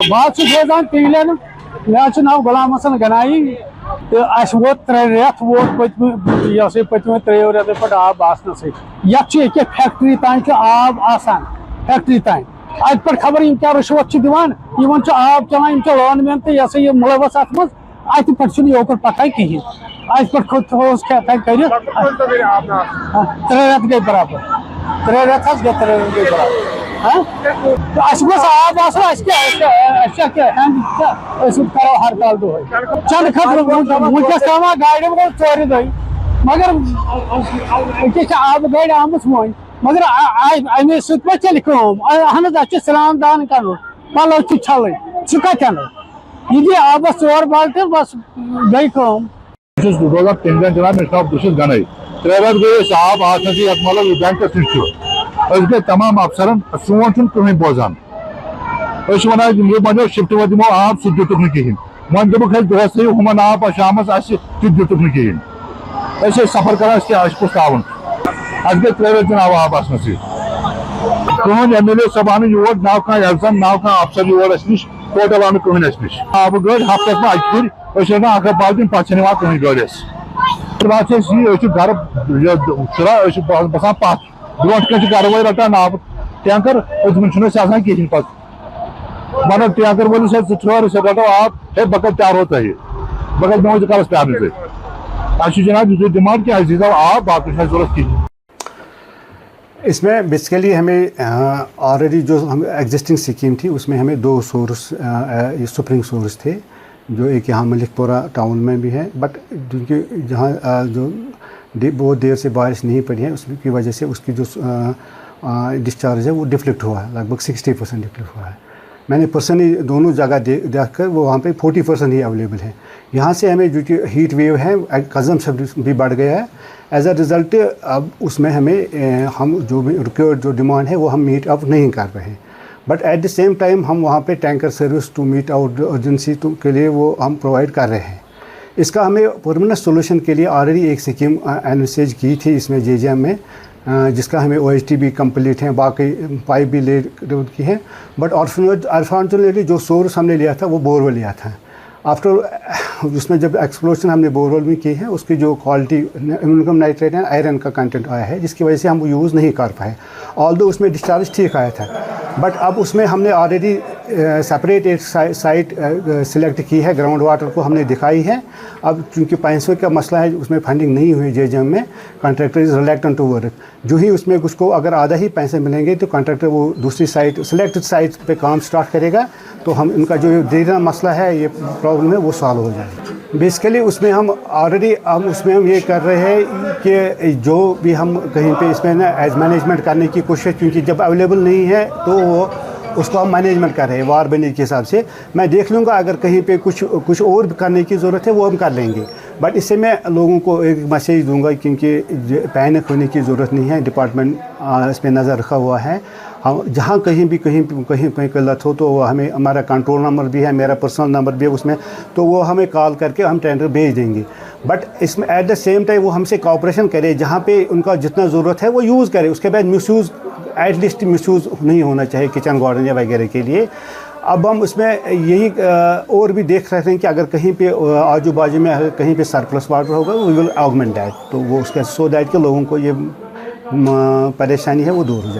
बात रोजान टीलन मे नाव गुलाम हसन गनाई तो अस वो 3 रेत वो पतम 3 रेत पे आब आसन सत फैक्ट्री तान आब आसान फैक्ट्री तान अत पे खबर क्या रिश्वत दिवान आब चलान लॉनमैन तो यह मुलवस अत मज अत पे योकर पता कहें अत पे थोस कर 3 रेत गई बराबर 3 रेत गई 3 रेत गई बराबर आब करो हड़ताल दुह चंद खतर वनकस तमा गाड़ गो 4 दह मगर आब गाड़ आम वो मगर अमे पे चल अहन स्नान दान कर पलो छल सह कतन यह आबस 4 बाल्टी बस गई रोजान टीलन जनाब मे नाम बस गनई 3 रेत गई आब आज मतलब बैंकस नश गई तमाम अफसरन सोन कहीं बोजान वन शिफ्ट वो दिमो आब सह दुक कहें वो दोक दुहस थो हुमन आब शाम दुक कहें सफर कर कुछ तावन अस गई 3 रेत आब आब आसन सहन MLA सब आन योर नाव कह एग्जाम नाव कह अफसर योर नश टोटल आन कहें नश आब गाड़ हफ्तस में अकि अख बाल्टीन पे कहें गाड़ बात घर बसान पथ ब्रो घर वो रटान आब टैंकर उतम कहें पे वन टैंकर वोलिस ठहर रटो आब है बह तारो तह बह मे कलस प्यार अस जनाब डिमांड क्या दीजिए आब बाकी जरूरत कहें। इसमें बेसिकली हमें ऑलरेडी जो हम एग्जिस्टिंग स्कीम थी उसमें हमें 2 सोर्स स्प्रिंग सोर्स थे जो एक यहाँ मलिकपुरा टाउन में भी है बट क्योंकि जहाँ जो बहुत देर से बारिश नहीं पड़ी है उसकी वजह से उसकी जो डिस्चार्ज है वो डिफ्लेक्ट हुआ है लगभग 60% डिफ्लेक्ट हुआ है। मैंने पर्सनली दोनों जगह देखकर वो वहाँ पे 40% ही अवेलेबल है। यहाँ से हमें जो हीट वेव है कंजम्पशन भी बढ़ गया है एज अ रिज़ल्ट अब उसमें हमें हम जो भी रिक्वायर्ड जो डिमांड है वो हम मीट अप नहीं कर रहे हैं but at the same time हम वहाँ पे tanker service to meet out urgency के लिए वो हम प्रोवाइड कर रहे हैं। इसका हमें परमानेंट सोल्यूशन के लिए ऑलरेडी एक स्कीम एनविसेज की थी इसमें JJM में जिसका हमें OHT भी कंप्लीट है बाकी पाइप भी ले की है बट अनफॉर्चुनेटली जो सोर्स हमने लिया था वो बोरवेल लिया था। आफ्टर उसमें जब एक्सप्लोशन हमने बोरवेल में की है उसकी जो quality aluminium nitrate and iron का कंटेंट आया है जिसकी वजह से हम वो यूज़ नहीं कर पाए ऑल्दो उसमें डिस्चार्ज ठीक आया था बट अब उसमें हमने ऑलरेडी सेपरेट एक साइट सिलेक्ट की है ग्राउंड वाटर को हमने दिखाई है। अब चूँकि पैसों का मसला है उसमें फंडिंग नहीं हुई JJM में contractor is reluctant to work जो ही उसमें उसको अगर आधा ही पैसे मिलेंगे तो कॉन्ट्रैक्टर वो दूसरी साइट सिलेक्टेड साइट पे काम स्टार्ट करेगा तो हम इनका जो देना मसला है ये प्रॉब्लम है वो सॉल्व हो जाएगा। बेसिकली उसमें हम ऑलरेडी उसमें हम ये कर रहे हैं कि जो भी हम कहीं पे इसमें ना एज मैनेजमेंट करने की कोशिश क्योंकि जब अवेलेबल नहीं है तो वो उसको हम मैनेजमेंट कर रहे हैं वार बनी के हिसाब से। मैं देख लूँगा अगर कहीं पे कुछ और करने की ज़रूरत है वो हम कर लेंगे बट इससे मैं लोगों को एक मैसेज दूंगा क्योंकि पैनिक होने की ज़रूरत नहीं है। डिपार्टमेंट इस पर नज़र रखा हुआ है। हम जहाँ कहीं गलत हो तो हमें हमारा कंट्रोल नंबर भी है मेरा पर्सनल नंबर भी है उसमें तो वो हमें कॉल करके हम टेंडर भेज देंगे बट इसमें एट द सेम टाइम वो हमसे कॉपरेशन करे, जहाँ पे उनका जितना ज़रूरत है वो यूज़ करे, उसके बाद मिसयूज़ एटलीस्ट मिसयूज़ नहीं होना चाहिए किचन गार्डन या वगैरह के लिए। अब हम उसमें यही और भी देख सकते हैं कि अगर कहीं पे आजू बाजू में अगर कहीं पे सरप्लस वाटर होगा वी विल ऑगमेंट दैट, तो वो उसके सो दैट कि लोगों को ये परेशानी है वो दूर हो जाए।